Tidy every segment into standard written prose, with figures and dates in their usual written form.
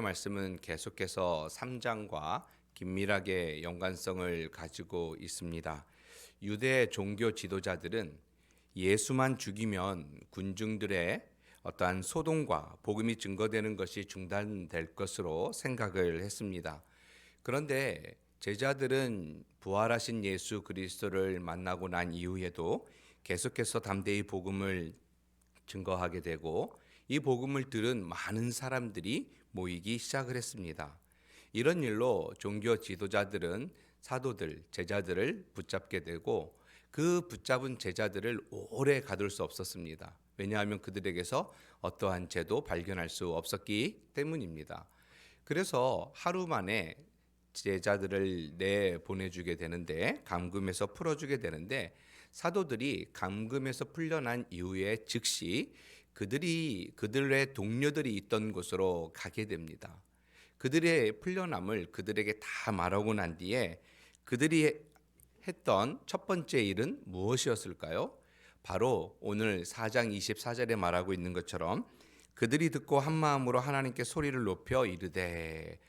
말씀은 계속해서 3장과 긴밀하게 연관성을 가지고 있습니다. 유대 종교 지도자들은 예수만 죽이면 군중들의 어떠한 소동과 복음이 증거되는 것이 중단될 것으로 생각을 했습니다. 그런데 제자들은 부활하신 예수 그리스도를 만나고 난 이후에도 계속해서 담대히 복음을 증거하게 되고 이 복음을 들은 많은 사람들이 모이기 시작을 했습니다. 이런 일로 종교 지도자들은 사도들, 제자들을 붙잡게 되고 그 붙잡은 제자들을 오래 가둘 수 없었습니다. 왜냐하면 그들에게서 어떠한 죄도 발견할 수 없었기 때문입니다. 그래서 하루 만에 제자들을 내보내주게 되는데, 감금에서 풀어주게 되는데, 사도들이 감금에서 풀려난 이후에 즉시 그들의 동료들이 있던 곳으로 가게 됩니다. 그들의 풀려남을 그들에게 다 말하고 난 뒤에 그들이 했던 첫 번째 일은 무엇이었을까요? 바로 오늘 4장 24절에 말하고 있는 것처럼 그들이 듣고 한 마음으로 하나님께 소리를 높여 이르되,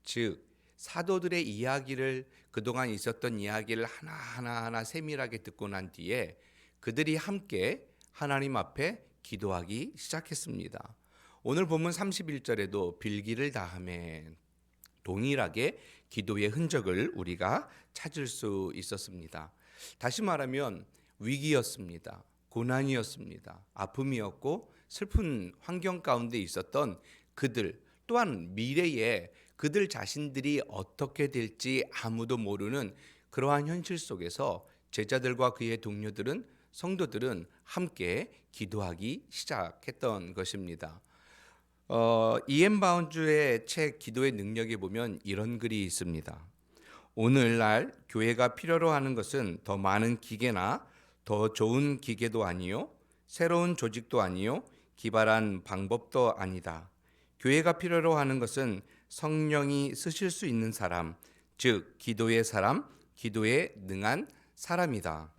즉 사도들의 이야기를, 그동안 있었던 이야기를 하나하나 세밀하게 듣고 난 뒤에 그들이 함께 하나님 앞에 기도하기 시작했습니다. 오늘 본문 31절에도 빌기를 다하며 동일하게 기도의 흔적을 우리가 찾을 수 있었습니다. 다시 말하면 위기였습니다. 고난이었습니다. 아픔이었고 슬픈 환경 가운데 있었던 그들, 또한 미래에 그들 자신들이 어떻게 될지 아무도 모르는 그러한 현실 속에서 제자들과 그의 동료들은, 성도들은 함께 기도하기 시작했던 것입니다. 이엠 바운주의 책 기도의 능력에 보면 이런 글이 있습니다. 오늘날 교회가 필요로 하는 것은 더 많은 기계나 더 좋은 기계도 아니요, 새로운 조직도 아니요, 기발한 방법도 아니다. 교회가 필요로 하는 것은 성령이 쓰실 수 있는 사람, 즉 기도의 사람, 기도에 능한 사람이다.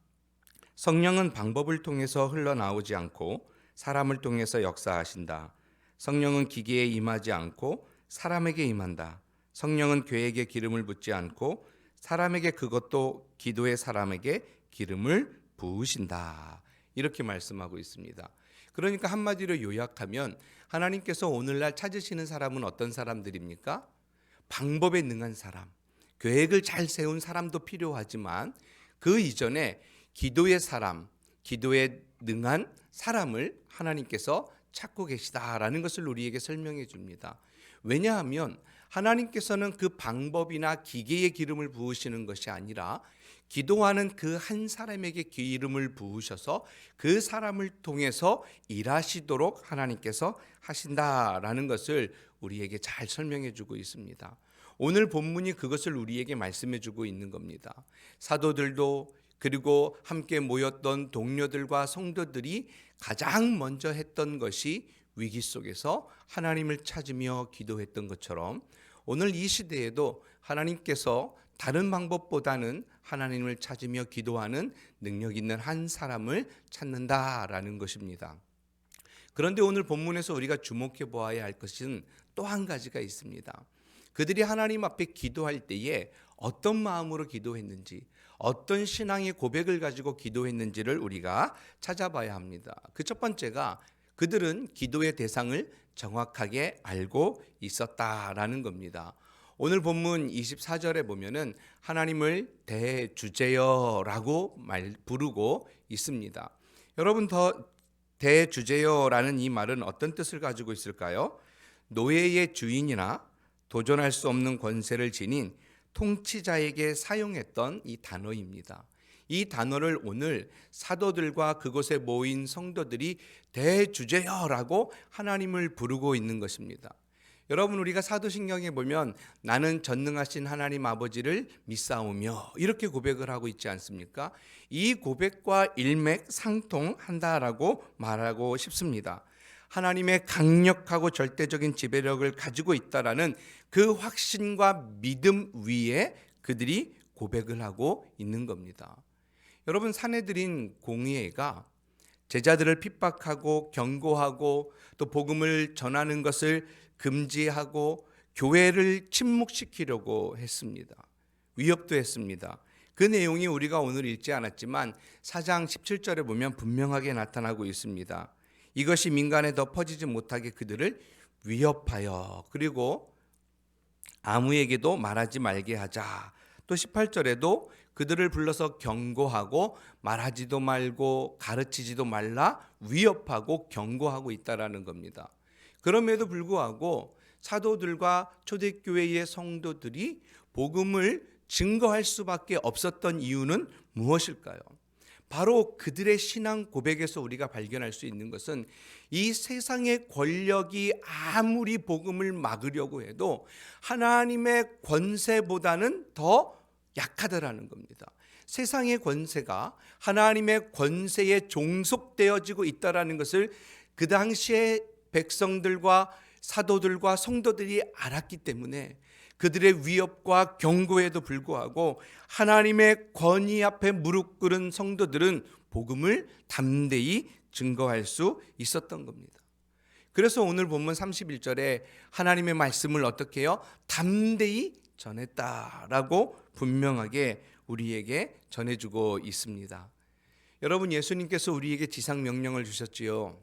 성령은 방법을 통해서 흘러나오지 않고 사람을 통해서 역사하신다. 성령은 기계에 임하지 않고 사람에게 임한다. 성령은 괴에게 기름을 붓지 않고 사람에게, 그것도 기도의 사람에게 기름을 부으신다. 이렇게 말씀하고 있습니다. 그러니까 한마디로 요약하면 하나님께서 오늘날 찾으시는 사람은 어떤 사람들입니까? 방법에 능한 사람, 계획을 잘 세운 사람도 필요하지만 그 이전에 기도의 사람, 기도에 능한 사람을 하나님께서 찾고 계시다라는 것을 우리에게 설명해 줍니다. 왜냐하면 하나님께서는 그 방법이나 기계의 기름을 부으시는 것이 아니라 기도하는 그 한 사람에게 기름을 부으셔서 그 사람을 통해서 일하시도록 하나님께서 하신다라는 것을 우리에게 잘 설명해 주고 있습니다. 오늘 본문이 그것을 우리에게 말씀해 주고 있는 겁니다. 사도들도, 그리고 함께 모였던 동료들과 성도들이 가장 먼저 했던 것이 위기 속에서 하나님을 찾으며 기도했던 것처럼 오늘 이 시대에도 하나님께서 다른 방법보다는 하나님을 찾으며 기도하는 능력 있는 한 사람을 찾는다라는 것입니다. 그런데 오늘 본문에서 우리가 주목해 보아야 할 것은 또 한 가지가 있습니다. 그들이 하나님 앞에 기도할 때에 어떤 마음으로 기도했는지, 어떤 신앙의 고백을 가지고 기도했는지를 우리가 찾아봐야 합니다. 그 첫 번째가 그들은 기도의 대상을 정확하게 알고 있었다라는 겁니다. 오늘 본문 24절에 보면은 하나님을 대주제여라고 부르고 있습니다. 여러분, 대주제여라는 이 말은 어떤 뜻을 가지고 있을까요? 노예의 주인이나 도전할 수 없는 권세를 지닌 통치자에게 사용했던 이 단어입니다. 이 단어를 오늘 사도들과 그곳에 모인 성도들이 대주제여라고 하나님을 부르고 있는 것입니다. 여러분, 우리가 사도신경에 보면 나는 전능하신 하나님 아버지를 믿사오며 이렇게 고백을 하고 있지 않습니까? 이 고백과 일맥상통한다라고 말하고 싶습니다. 하나님의 강력하고 절대적인 지배력을 가지고 있다라는 그 확신과 믿음 위에 그들이 고백을 하고 있는 겁니다. 여러분, 사내들인 공의회가 제자들을 핍박하고 경고하고 또 복음을 전하는 것을 금지하고 교회를 침묵시키려고 했습니다. 위협도 했습니다. 그 내용이 우리가 오늘 읽지 않았지만 4장 17절에 보면 분명하게 나타나고 있습니다. 이것이 민간에 더 퍼지지 못하게 그들을 위협하여 그리고 아무에게도 말하지 말게 하자. 또 18절에도 그들을 불러서 경고하고 말하지도 말고 가르치지도 말라 위협하고 경고하고 있다라는 겁니다. 그럼에도 불구하고 사도들과 초대교회의 성도들이 복음을 증거할 수밖에 없었던 이유는 무엇일까요? 바로 그들의 신앙 고백에서 우리가 발견할 수 있는 것은 이 세상의 권력이 아무리 복음을 막으려고 해도 하나님의 권세보다는 더 약하다라는 겁니다. 세상의 권세가 하나님의 권세에 종속되어지고 있다라는 것을 그 당시에 백성들과 사도들과 성도들이 알았기 때문에 그들의 위협과 경고에도 불구하고 하나님의 권위 앞에 무릎 꿇은 성도들은 복음을 담대히 증거할 수 있었던 겁니다. 그래서 오늘 본문 31절에 하나님의 말씀을 어떻게 해요? 담대히 전했다라고 분명하게 우리에게 전해주고 있습니다. 여러분, 예수님께서 우리에게 지상 명령을 주셨지요.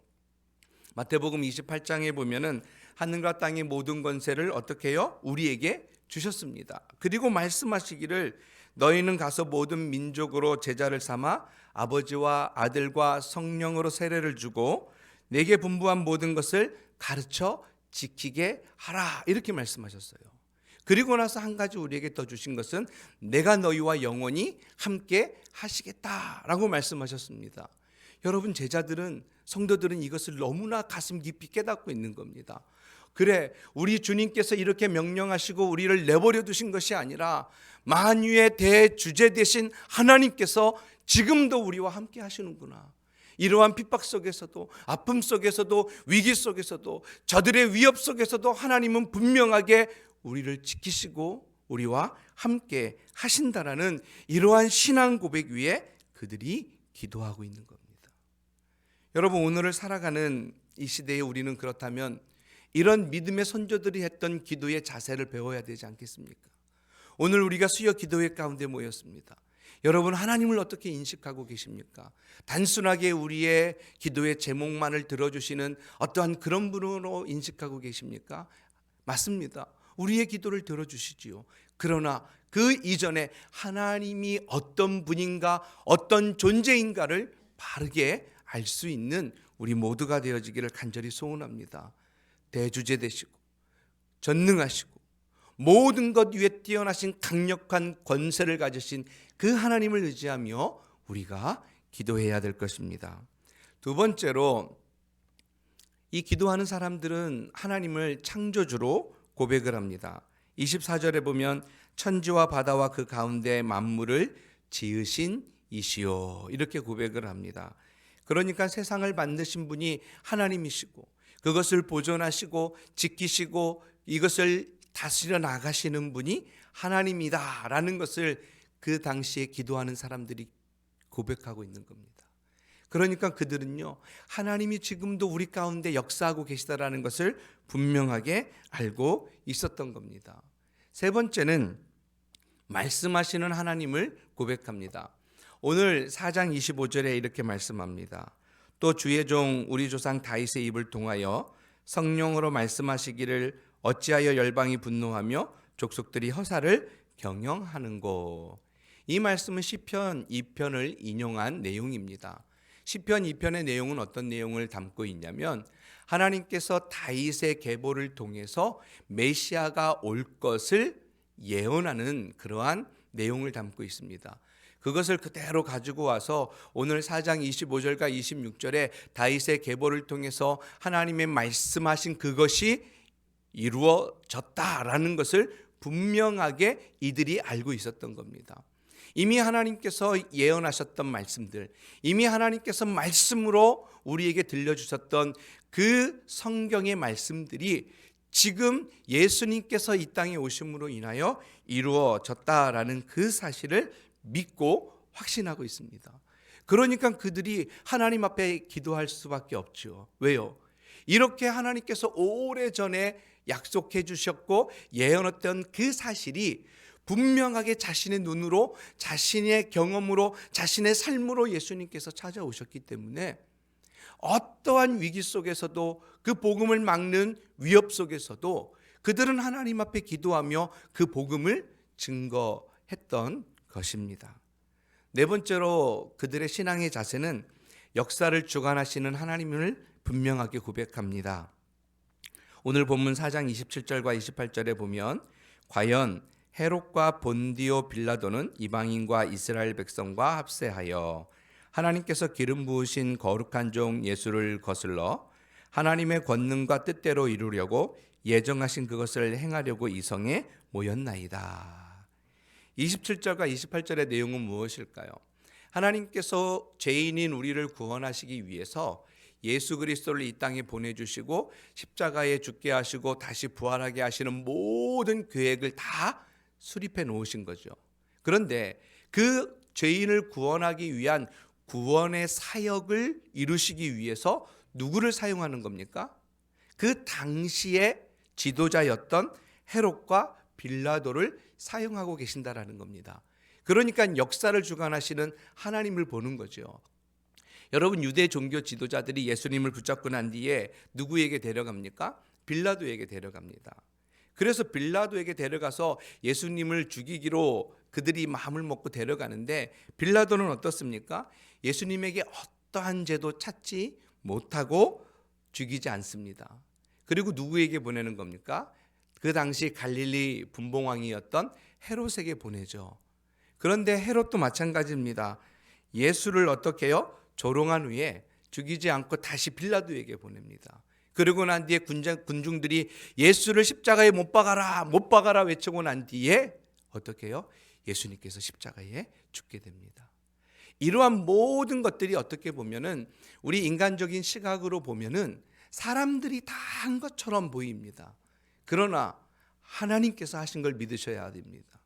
마태복음 28장에 보면은 하늘과 땅의 모든 권세를 어떻게 해요? 우리에게 주셨습니다. 그리고 말씀하시기를 너희는 가서 모든 민족으로 제자를 삼아 아버지와 아들과 성령으로 세례를 주고 내게 분부한 모든 것을 가르쳐 지키게 하라 이렇게 말씀하셨어요. 그리고 나서 한 가지 우리에게 더 주신 것은 내가 너희와 영원히 함께 하시겠다라고 말씀하셨습니다. 여러분, 제자들은 성도들은 이것을 너무나 가슴 깊이 깨닫고 있는 겁니다. 그래, 우리 주님께서 이렇게 명령하시고 우리를 내버려 두신 것이 아니라 만유의 대주제 되신 하나님께서 지금도 우리와 함께 하시는구나. 이러한 핍박 속에서도 아픔 속에서도 위기 속에서도 저들의 위협 속에서도 하나님은 분명하게 우리를 지키시고 우리와 함께 하신다라는 이러한 신앙 고백 위에 그들이 기도하고 있는 겁니다. 여러분, 오늘을 살아가는 이 시대에 우리는 그렇다면 이런 믿음의 선조들이 했던 기도의 자세를 배워야 되지 않겠습니까? 오늘 우리가 수요 기도회 가운데 모였습니다. 여러분, 하나님을 어떻게 인식하고 계십니까? 단순하게 우리의 기도의 제목만을 들어주시는 어떠한 그런 분으로 인식하고 계십니까? 맞습니다. 우리의 기도를 들어주시지요. 그러나 그 이전에 하나님이 어떤 분인가, 어떤 존재인가를 바르게 알 수 있는 우리 모두가 되어지기를 간절히 소원합니다. 대주제 되시고 전능하시고 모든 것 위에 뛰어나신 강력한 권세를 가지신 그 하나님을 의지하며 우리가 기도해야 될 것입니다. 두 번째로, 이 기도하는 사람들은 하나님을 창조주로 고백을 합니다. 24절에 보면 천지와 바다와 그 가운데 만물을 지으신 이시요 이렇게 고백을 합니다. 그러니까 세상을 만드신 분이 하나님이시고 그것을 보존하시고 지키시고 이것을 다스려 나가시는 분이 하나님이다라는 것을 그 당시에 기도하는 사람들이 고백하고 있는 겁니다. 그러니까 그들은요, 하나님이 지금도 우리 가운데 역사하고 계시다라는 것을 분명하게 알고 있었던 겁니다. 세 번째는 말씀하시는 하나님을 고백합니다. 오늘 4장 25절에 이렇게 말씀합니다. 또 주의 종 우리 조상 다윗의 입을 통하여 성령으로 말씀하시기를 어찌하여 열방이 분노하며 족속들이 허사를 경영하는고. 이 말씀은 시편 2편을 인용한 내용입니다. 시편 2편의 내용은 어떤 내용을 담고 있냐면 하나님께서 다윗의 계보를 통해서 메시아가 올 것을 예언하는 그러한 내용을 담고 있습니다. 그것을 그대로 가지고 와서 오늘 4장 25절과 26절에 다윗의 계보를 통해서 하나님의 말씀하신 그것이 이루어졌다라는 것을 분명하게 이들이 알고 있었던 겁니다. 이미 하나님께서 예언하셨던 말씀들, 이미 하나님께서 말씀으로 우리에게 들려주셨던 그 성경의 말씀들이 지금 예수님께서 이 땅에 오심으로 인하여 이루어졌다라는 그 사실을 믿고 확신하고 있습니다. 그러니까 그들이 하나님 앞에 기도할 수밖에 없죠. 왜요? 이렇게 하나님께서 오래전에 약속해 주셨고 예언했던 그 사실이 분명하게 자신의 눈으로, 자신의 경험으로, 자신의 삶으로 예수님께서 찾아오셨기 때문에 어떠한 위기 속에서도, 그 복음을 막는 위협 속에서도 그들은 하나님 앞에 기도하며 그 복음을 증거했던 것입니다. 네 번째로 그들의 신앙의 자세는 역사를 주관하시는 하나님을 분명하게 고백합니다. 오늘 본문 4장 27절과 28절에 보면 과연 헤롯과 본디오 빌라도는 이방인과 이스라엘 백성과 합세하여 하나님께서 기름 부으신 거룩한 종 예수를 거슬러 하나님의 권능과 뜻대로 이루려고 예정하신 그것을 행하려고 이성에 모였나이다. 27절과 28절의 내용은 무엇일까요? 하나님께서 죄인인 우리를 구원하시기 위해서 예수 그리스도를 이 땅에 보내주시고 십자가에 죽게 하시고 다시 부활하게 하시는 모든 계획을 다 수립해 놓으신 거죠. 그런데 그 죄인을 구원하기 위한 구원의 사역을 이루시기 위해서 누구를 사용하는 겁니까? 그 당시의 지도자였던 헤롯과 빌라도를 사용하고 계신다라는 겁니다. 그러니까 역사를 주관하시는 하나님을 보는 거죠. 여러분, 유대 종교 지도자들이 예수님을 붙잡고 난 뒤에 누구에게 데려갑니까? 빌라도에게 데려갑니다. 그래서 빌라도에게 데려가서 예수님을 죽이기로 그들이 마음을 먹고 데려가는데 빌라도는 어떻습니까? 예수님에게 어떠한 죄도 찾지 못하고 죽이지 않습니다. 그리고 누구에게 보내는 겁니까? 그 당시 갈릴리 분봉왕이었던 헤롯에게 보내죠. 그런데 헤롯도 마찬가지입니다. 예수를 어떻게 해요? 조롱한 후에 죽이지 않고 다시 빌라도에게 보냅니다. 그러고 난 뒤에 군중들이 예수를 십자가에 못 박아라, 못 박아라 외치고 난 뒤에 어떻게 해요? 예수님께서 십자가에 죽게 됩니다. 이러한 모든 것들이 어떻게 보면은 우리 인간적인 시각으로 보면은 사람들이 다 한 것처럼 보입니다. 그러나 하나님께서 하신 걸 믿으셔야 됩니다.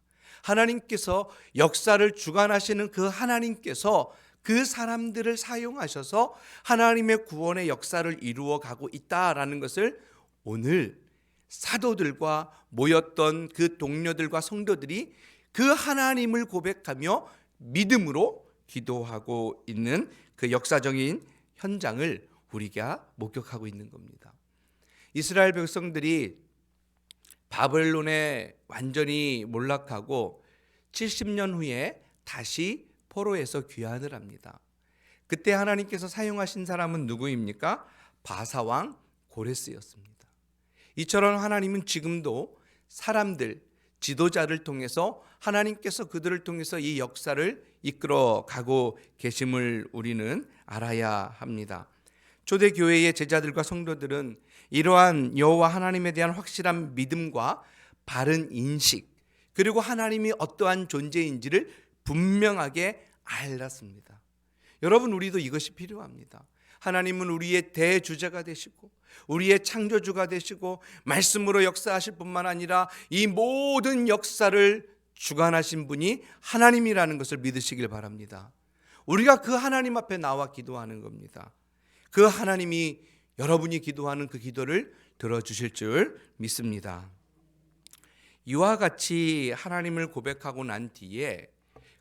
하나님께서 역사를 주관하시는 그 하나님께서 그 사람들을 사용하셔서 하나님의 구원의 역사를 이루어 가고 있다라는 것을 오늘 사도들과 모였던 그 동료들과 성도들이 그 하나님을 고백하며 믿음으로 기도하고 있는 그 역사적인 현장을 우리가 목격하고 있는 겁니다. 이스라엘 백성들이 바벨론에 완전히 몰락하고 70년 후에 다시 포로에서 귀환을 합니다. 그때 하나님께서 사용하신 사람은 누구입니까? 바사왕 고레스였습니다. 이처럼 하나님은 지금도 사람들, 지도자를 통해서 하나님께서 그들을 통해서 이 역사를 이끌어 가고 계심을 우리는 알아야 합니다. 초대교회의 제자들과 성도들은 이러한 여호와 하나님에 대한 확실한 믿음과 바른 인식, 그리고 하나님이 어떠한 존재인지를 분명하게 알았습니다. 여러분, 우리도 이것이 필요합니다. 하나님은 우리의 대주자가 되시고 우리의 창조주가 되시고 말씀으로 역사하실 뿐만 아니라 이 모든 역사를 주관하신 분이 하나님이라는 것을 믿으시길 바랍니다. 우리가 그 하나님 앞에 나와 기도하는 겁니다. 그 하나님이 여러분이 기도하는 그 기도를 들어주실 줄 믿습니다. 이와 같이 하나님을 고백하고 난 뒤에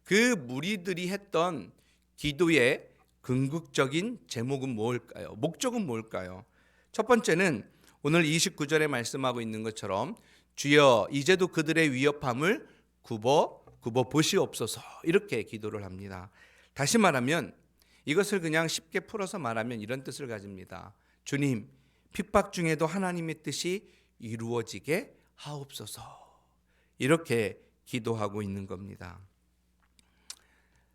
그 무리들이 했던 기도의 궁극적인 제목은 뭘까요? 목적은 뭘까요? 첫 번째는 오늘 29절에 말씀하고 있는 것처럼 주여 이제도 그들의 위협함을 굽어 보시옵소서, 이렇게 기도를 합니다. 다시 말하면 이것을 그냥 쉽게 풀어서 말하면 이런 뜻을 가집니다. 주님, 핍박 중에도 하나님의 뜻이 이루어지게 하옵소서, 이렇게 기도하고 있는 겁니다.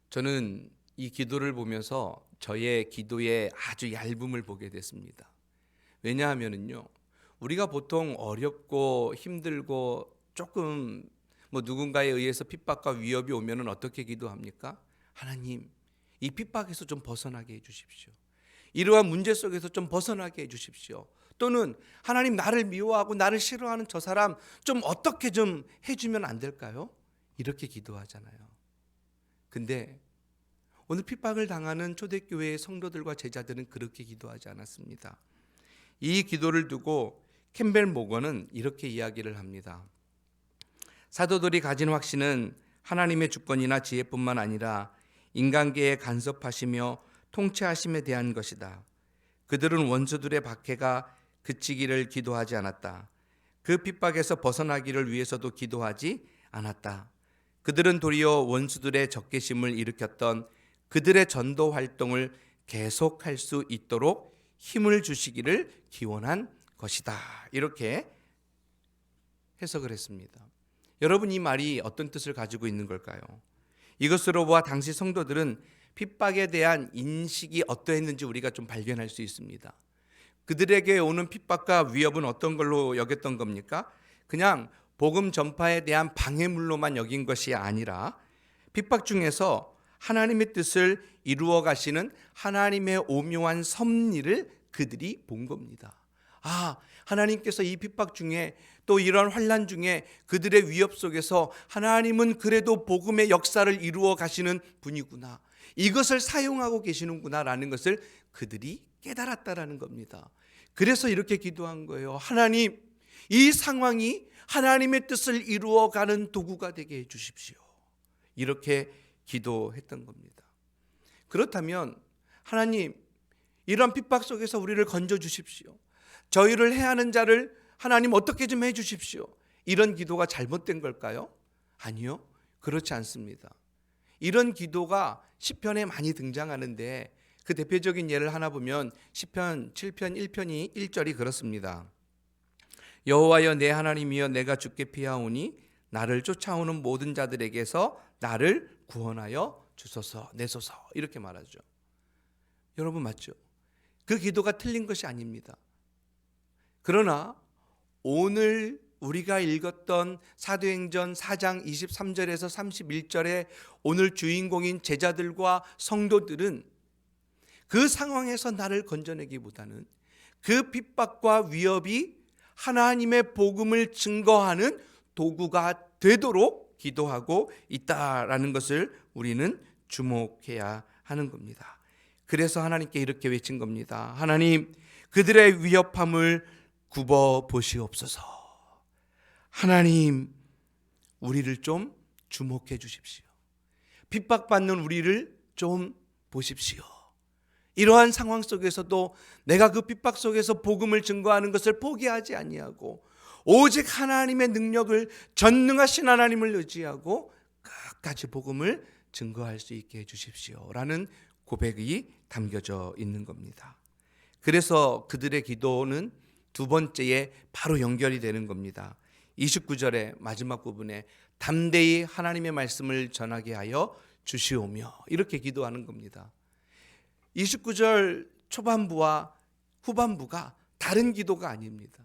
저는 이 기도를 보면서 저의 기도의 아주 얇음을 보게 됐습니다. 왜냐하면요, 우리가 보통 어렵고 힘들고 조금 누군가에 의해서 핍박과 위협이 오면은 어떻게 기도합니까? 하나님, 이 핍박에서 좀 벗어나게 해주십시오. 이러한 문제 속에서 좀 벗어나게 해주십시오. 또는 하나님, 나를 미워하고 나를 싫어하는 저 사람 좀 어떻게 좀 해주면 안 될까요? 이렇게 기도하잖아요. 근데 오늘 핍박을 당하는 초대교회의 성도들과 제자들은 그렇게 기도하지 않았습니다. 이 기도를 두고 캠벨 모건은 이렇게 이야기를 합니다. 사도들이 가진 확신은 하나님의 주권이나 지혜뿐만 아니라 인간계에 간섭하시며 통치하심에 대한 것이다. 그들은 원수들의 박해가 그치기를 기도하지 않았다. 그 핍박에서 벗어나기를 위해서도 기도하지 않았다. 그들은 도리어 원수들의 적개심을 일으켰던 그들의 전도 활동을 계속할 수 있도록 힘을 주시기를 기원한 것이다. 이렇게 해석을 했습니다. 여러분, 이 말이 어떤 뜻을 가지고 있는 걸까요? 이것으로 보아 당시 성도들은 핍박에 대한 인식이 어떠했는지 우리가 좀 발견할 수 있습니다. 그들에게 오는 핍박과 위협은 어떤 걸로 여겼던 겁니까? 그냥 복음 전파에 대한 방해물로만 여긴 것이 아니라 핍박 중에서 하나님의 뜻을 이루어 가시는 하나님의 오묘한 섭리를 그들이 본 겁니다. 하나님께서 이 핍박 중에 또 이런 환난 중에 그들의 위협 속에서 하나님은 그래도 복음의 역사를 이루어 가시는 분이구나. 이것을 사용하고 계시는구나라는 것을 그들이 깨달았다라는 겁니다. 그래서 이렇게 기도한 거예요. 하나님, 이 상황이 하나님의 뜻을 이루어가는 도구가 되게 해주십시오. 이렇게 기도했던 겁니다. 그렇다면 하나님, 이런 핍박 속에서 우리를 건져주십시오. 저희를 해하는 자를 하나님 어떻게 좀 해주십시오. 이런 기도가 잘못된 걸까요? 아니요, 그렇지 않습니다. 이런 기도가 시편에 많이 등장하는데 그 대표적인 예를 하나 보면 시편 7편 1편이 1절이 그렇습니다. 여호와여 내 하나님이여 내가 주께 피하오니 나를 쫓아오는 모든 자들에게서 나를 구원하여 주소서 내소서. 이렇게 말하죠. 여러분, 맞죠? 그 기도가 틀린 것이 아닙니다. 그러나 오늘 우리가 읽었던 사도행전 4장 23절에서 31절에 오늘 주인공인 제자들과 성도들은 그 상황에서 나를 건져내기보다는 그 핍박과 위협이 하나님의 복음을 증거하는 도구가 되도록 기도하고 있다라는 것을 우리는 주목해야 하는 겁니다. 그래서 하나님께 이렇게 외친 겁니다. 하나님, 그들의 위협함을 굽어 보시옵소서. 하나님, 우리를 좀 주목해 주십시오. 핍박받는 우리를 좀 보십시오. 이러한 상황 속에서도 내가 그 핍박 속에서 복음을 증거하는 것을 포기하지 아니하고 오직 하나님의 능력을, 전능하신 하나님을 의지하고 끝까지 복음을 증거할 수 있게 해주십시오 라는 고백이 담겨져 있는 겁니다. 그래서 그들의 기도는 두 번째에 바로 연결이 되는 겁니다. 29절의 마지막 부분에 담대히 하나님의 말씀을 전하게 하여 주시오며 이렇게 기도하는 겁니다. 29절 초반부와 후반부가 다른 기도가 아닙니다.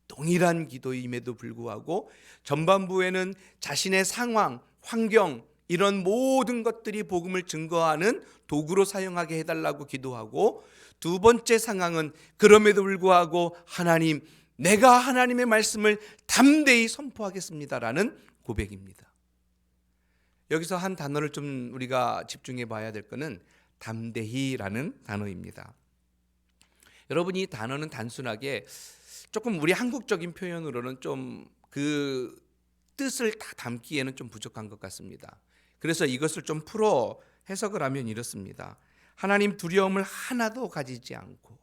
동일한 기도임에도 불구하고 전반부에는 자신의 상황, 환경, 이런 모든 것들이 복음을 증거하는 도구로 사용하게 해달라고 기도하고, 두 번째 상황은 그럼에도 불구하고 하나님, 내가 하나님의 말씀을 담대히 선포하겠습니다라는 고백입니다. 여기서 한 단어를 좀 우리가 집중해 봐야 될 것은 담대히라는 단어입니다. 여러분, 이 단어는 단순하게 조금 우리 한국적인 표현으로는 좀 그 뜻을 다 담기에는 좀 부족한 것 같습니다. 그래서 이것을 좀 풀어 해석을 하면 이렇습니다. 하나님, 두려움을 하나도 가지지 않고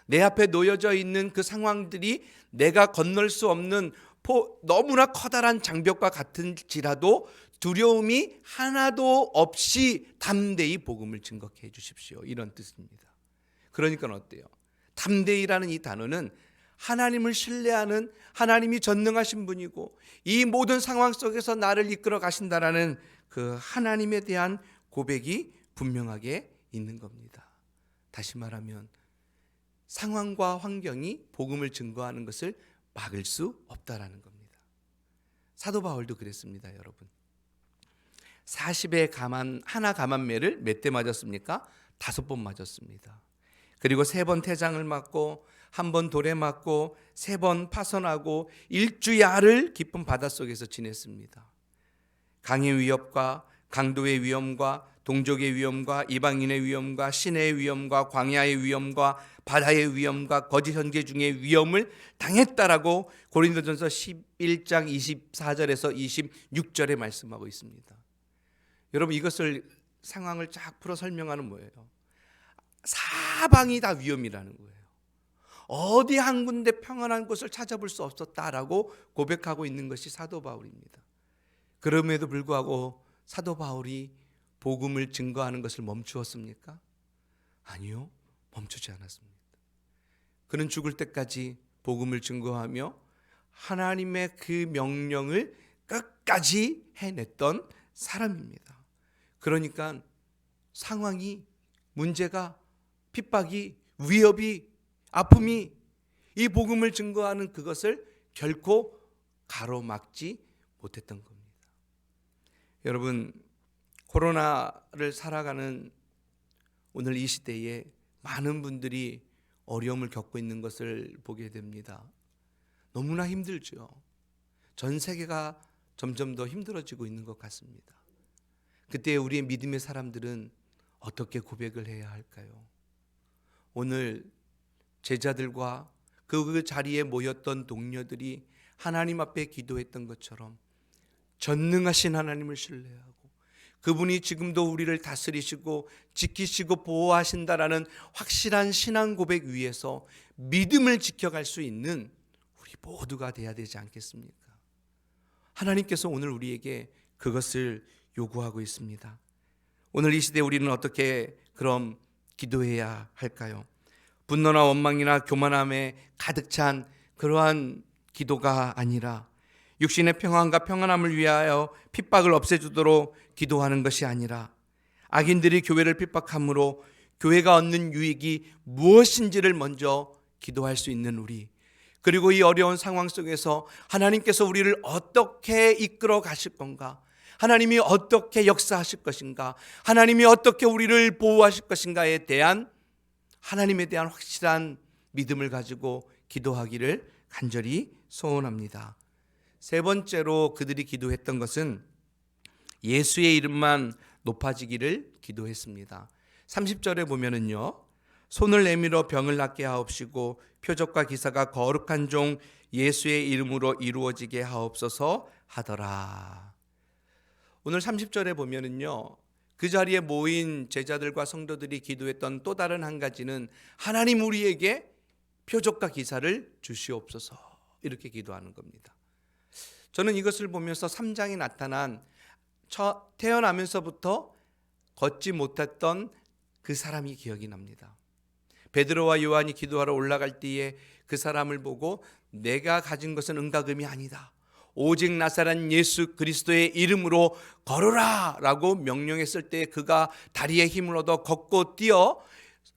내 앞에 놓여져 있는 그 상황들이 내가 건널 수 없는 너무나 커다란 장벽과 같은지라도 두려움이 하나도 없이 담대히 복음을 증거해 주십시오. 이런 뜻입니다. 그러니까 어때요? 담대히라는 이 단어는 하나님을 신뢰하는, 하나님이 전능하신 분이고 이 모든 상황 속에서 나를 이끌어 가신다라는 그 하나님에 대한 고백이 분명하게 있는 겁니다. 다시 말하면 상황과 환경이 복음을 증거하는 것을 막을 수 없다라는 겁니다. 사도 바울도 그랬습니다. 여러분, 40의 하나 가만매를 몇 대 맞았습니까? 5번 맞았습니다. 그리고 3번 태장을 맞고 1번 돌에 맞고 3번 파선하고 일주야를 깊은 바닷속에서 지냈습니다. 강의 위협과 강도의 위험과 동족의 위험과 이방인의 위험과 시내의 위험과 광야의 위험과 바다의 위험과 거짓 선지 중의 위험을 당했다라고 고린도전서 11장 24절에서 26절에 말씀하고 있습니다. 여러분, 이것을 상황을 쫙 풀어 설명하는 뭐예요? 사방이 다 위험이라는 거예요. 어디 한 군데 평안한 곳을 찾아볼 수 없었다라고 고백하고 있는 것이 사도 바울입니다. 그럼에도 불구하고 사도 바울이 복음을 증거하는 것을 멈추었습니까? 아니요, 멈추지 않았습니다. 그는 죽을 때까지 복음을 증거하며 하나님의 그 명령을 끝까지 해냈던 사람입니다. 그러니까 상황이, 문제가, 핍박이, 위협이, 아픔이 이 복음을 증거하는 그것을 결코 가로막지 못했던 겁니다. 여러분, 코로나를 살아가는 오늘 이 시대에 많은 분들이 어려움을 겪고 있는 것을 보게 됩니다. 너무나 힘들죠. 전 세계가 점점 더 힘들어지고 있는 것 같습니다. 그때 우리의 믿음의 사람들은 어떻게 고백을 해야 할까요? 오늘 제자들과 그 자리에 모였던 동료들이 하나님 앞에 기도했던 것처럼 전능하신 하나님을 신뢰하고 그분이 지금도 우리를 다스리시고 지키시고 보호하신다라는 확실한 신앙 고백 위에서 믿음을 지켜갈 수 있는 우리 모두가 돼야 되지 않겠습니까? 하나님께서 오늘 우리에게 그것을 요구하고 있습니다. 오늘 이 시대에 우리는 어떻게 그럼 기도해야 할까요? 분노나 원망이나 교만함에 가득 찬 그러한 기도가 아니라 육신의 평안과 평안함을 위하여 핍박을 없애주도록 기도하는 것이 아니라 악인들이 교회를 핍박함으로 교회가 얻는 유익이 무엇인지를 먼저 기도할 수 있는 우리, 그리고 이 어려운 상황 속에서 하나님께서 우리를 어떻게 이끌어 가실 건가, 하나님이 어떻게 역사하실 것인가, 하나님이 어떻게 우리를 보호하실 것인가에 대한 하나님에 대한 확실한 믿음을 가지고 기도하기를 간절히 소원합니다. 세 번째로 그들이 기도했던 것은 예수의 이름만 높아지기를 기도했습니다. 30절에 보면은요, 손을 내밀어 병을 낫게 하옵시고 표적과 기사가 거룩한 종 예수의 이름으로 이루어지게 하옵소서 하더라. 오늘 30절에 보면은요, 그 자리에 모인 제자들과 성도들이 기도했던 또 다른 한 가지는 하나님 우리에게 표적과 기사를 주시옵소서, 이렇게 기도하는 겁니다. 저는 이것을 보면서 3장에 나타난 태어나면서부터 걷지 못했던 그 사람이 기억이 납니다. 베드로와 요한이 기도하러 올라갈 때에 그 사람을 보고 내가 가진 것은 은과금이 아니다, 오직 나사렛 예수 그리스도의 이름으로 걸어라 라고 명령했을 때 그가 다리에 힘을 얻어 걷고 뛰어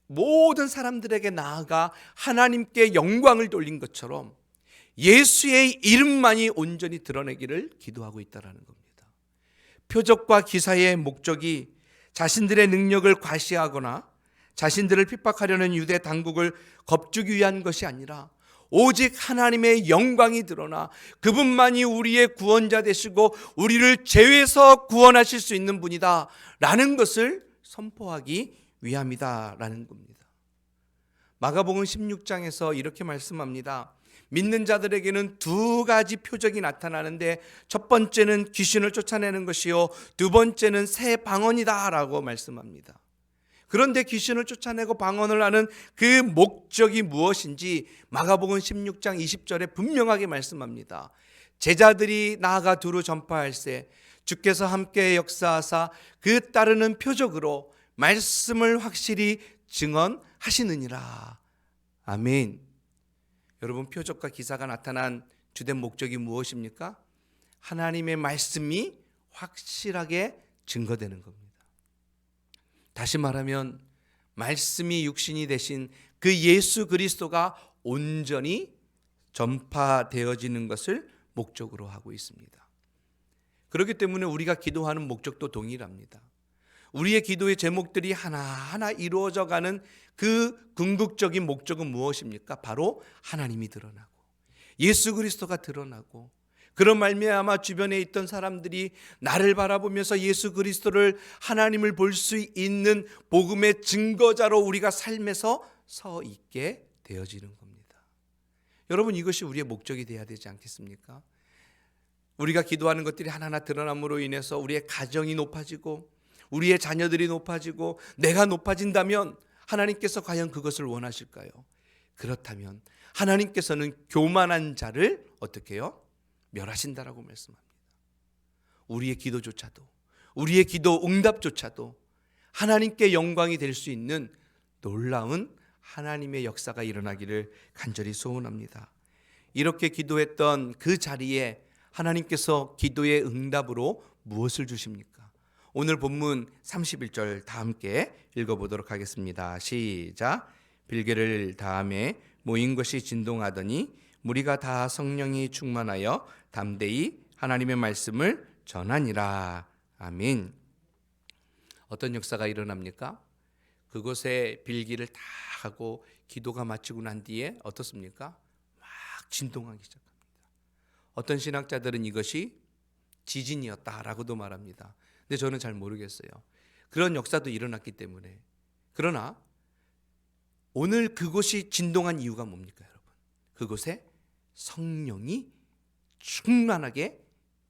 모든 사람들에게 나아가 하나님께 영광을 돌린 것처럼 예수의 이름만이 온전히 드러내기를 기도하고 있다는 겁니다. 표적과 기사의 목적이 자신들의 능력을 과시하거나 자신들을 핍박하려는 유대 당국을 겁주기 위한 것이 아니라 오직 하나님의 영광이 드러나 그분만이 우리의 구원자 되시고 우리를 죄에서 구원하실 수 있는 분이다 라는 것을 선포하기 위함이다 라는 겁니다. 마가복음 16장에서 이렇게 말씀합니다. 믿는 자들에게는 두 가지 표적이 나타나는데 첫 번째는 귀신을 쫓아내는 것이요 두 번째는 새 방언이다 라고 말씀합니다. 그런데 귀신을 쫓아내고 방언을 하는 그 목적이 무엇인지 마가복음 16장 20절에 분명하게 말씀합니다. 제자들이 나아가 두루 전파할세 주께서 함께 역사하사 그 따르는 표적으로 말씀을 확실히 증언하시느니라. 아멘. 여러분, 표적과 기사가 나타난 주된 목적이 무엇입니까? 하나님의 말씀이 확실하게 증거되는 겁니다. 다시 말하면 말씀이 육신이 되신 그 예수 그리스도가 온전히 전파되어지는 것을 목적으로 하고 있습니다. 그렇기 때문에 우리가 기도하는 목적도 동일합니다. 우리의 기도의 제목들이 하나하나 이루어져가는 그 궁극적인 목적은 무엇입니까? 바로 하나님이 드러나고 예수 그리스도가 드러나고 그런 말미암아 주변에 있던 사람들이 나를 바라보면서 예수 그리스도를, 하나님을 볼 수 있는 복음의 증거자로 우리가 삶에서 서 있게 되어지는 겁니다. 여러분, 이것이 우리의 목적이 되어야 되지 않겠습니까? 우리가 기도하는 것들이 하나하나 드러남으로 인해서 우리의 가정이 높아지고 우리의 자녀들이 높아지고 내가 높아진다면 하나님께서 과연 그것을 원하실까요? 그렇다면 하나님께서는 교만한 자를 어떻게 해요? 멸하신다라고 말씀합니다. 우리의 기도조차도, 우리의 기도 응답조차도 하나님께 영광이 될 수 있는 놀라운 하나님의 역사가 일어나기를 간절히 소원합니다. 이렇게 기도했던 그 자리에 하나님께서 기도의 응답으로 무엇을 주십니까? 오늘 본문 31절 다 함께 읽어보도록 하겠습니다. 시작. 빌개를 다음에 모인 것이 진동하더니 무리가 다 성령이 충만하여 담대히 하나님의 말씀을 전하니라. 아멘. 어떤 역사가 일어납니까? 그곳에 빌기를 다 하고 기도가 마치고 난 뒤에 어떻습니까? 막 진동하기 시작합니다. 어떤 신학자들은 이것이 지진이었다라고도 말합니다. 근데 저는 잘 모르겠어요. 그런 역사도 일어났기 때문에. 그러나 오늘 그곳이 진동한 이유가 뭡니까, 여러분? 그곳에 성령이 충만하게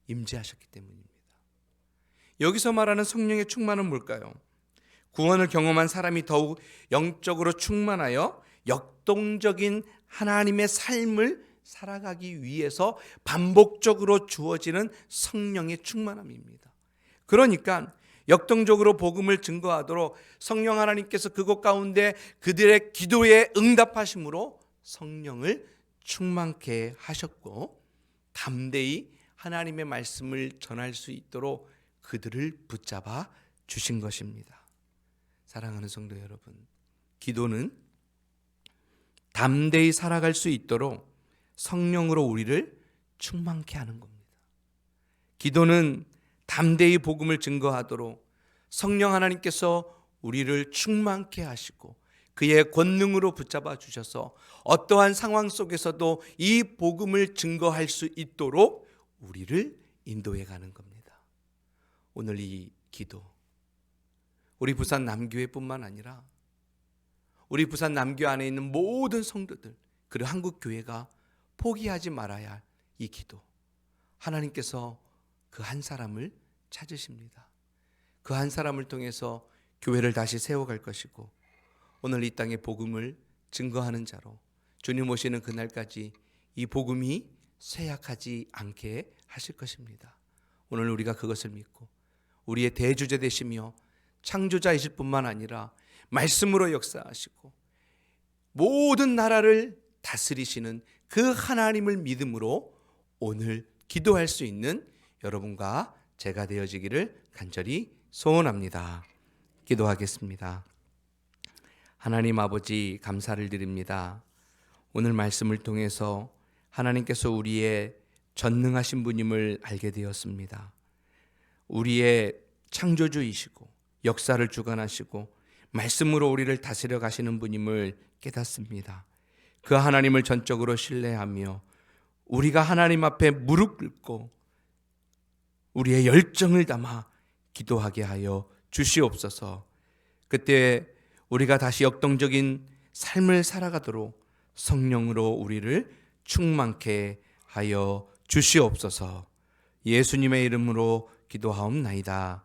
임재하셨기 때문입니다. 여기서 말하는 성령의 충만은 뭘까요? 구원을 경험한 사람이 더욱 영적으로 충만하여 역동적인 하나님의 삶을 살아가기 위해서 반복적으로 주어지는 성령의 충만함입니다. 그러니까 역동적으로 복음을 증거하도록 성령 하나님께서 그곳 가운데 그들의 기도에 응답하심으로 성령을 충만케 하셨고 담대히 하나님의 말씀을 전할 수 있도록 그들을 붙잡아 주신 것입니다. 사랑하는 성도 여러분, 기도는 담대히 살아갈 수 있도록 성령으로 우리를 충만케 하는 겁니다. 기도는 담대히 복음을 증거하도록 성령 하나님께서 우리를 충만케 하시고 그의 권능으로 붙잡아 주셔서 어떠한 상황 속에서도 이 복음을 증거할 수 있도록 우리를 인도해 가는 겁니다. 오늘 이 기도, 우리 부산 남교회뿐만 아니라 우리 부산 남교 안에 있는 모든 성도들, 그리고 한국교회가 포기하지 말아야 할 이 기도, 하나님께서 그 한 사람을 찾으십니다. 그 한 사람을 통해서 교회를 다시 세워갈 것이고 오늘 이 땅의 복음을 증거하는 자로 주님 오시는 그날까지 이 복음이 쇠약하지 않게 하실 것입니다. 오늘 우리가 그것을 믿고 우리의 대주제 되시며 창조자이실 뿐만 아니라 말씀으로 역사하시고 모든 나라를 다스리시는 그 하나님을 믿음으로 오늘 기도할 수 있는 여러분과 제가 되어지기를 간절히 소원합니다. 기도하겠습니다. 하나님 아버지, 감사를 드립니다. 오늘 말씀을 통해서 하나님께서 우리의 전능하신 분임을 알게 되었습니다. 우리의 창조주이시고 역사를 주관하시고 말씀으로 우리를 다스려 가시는 분임을 깨닫습니다. 그 하나님을 전적으로 신뢰하며 우리가 하나님 앞에 무릎 꿇고 우리의 열정을 담아 기도하게 하여 주시옵소서. 그때 우리가 다시 역동적인 삶을 살아가도록 성령으로 우리를 충만케 하여 주시옵소서. 예수님의 이름으로 기도하옵나이다.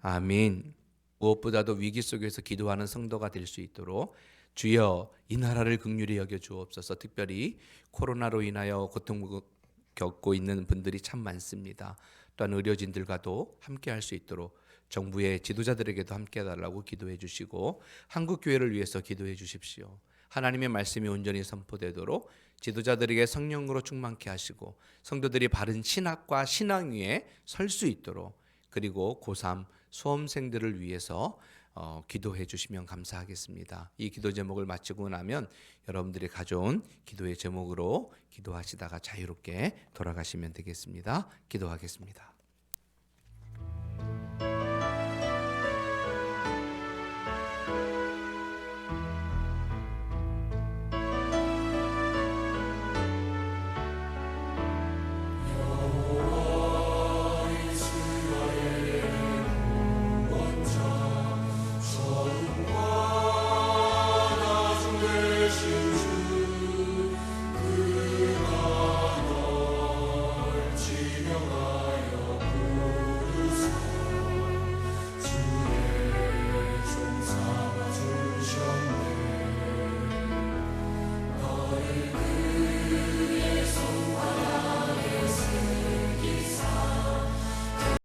아멘. 무엇보다도 위기 속에서 기도하는 성도가 될 수 있도록 주여 이 나라를 긍휼히 여겨 주옵소서. 특별히 코로나로 인하여 고통을 겪고 있는 분들이 참 많습니다. 또한 의료진들과도 함께 할 수 있도록 정부의 지도자들에게도 함께 해달라고 기도해 주시고 한국교회를 위해서 기도해 주십시오. 하나님의 말씀이 온전히 선포되도록 지도자들에게 성령으로 충만케 하시고 성도들이 바른 신학과 신앙 위에 설 수 있도록, 그리고 고3 수험생들을 위해서 기도해 주시면 감사하겠습니다. 이 기도 제목을 마치고 나면 여러분들이 가져온 기도의 제목으로 기도하시다가 자유롭게 돌아가시면 되겠습니다. 기도하겠습니다.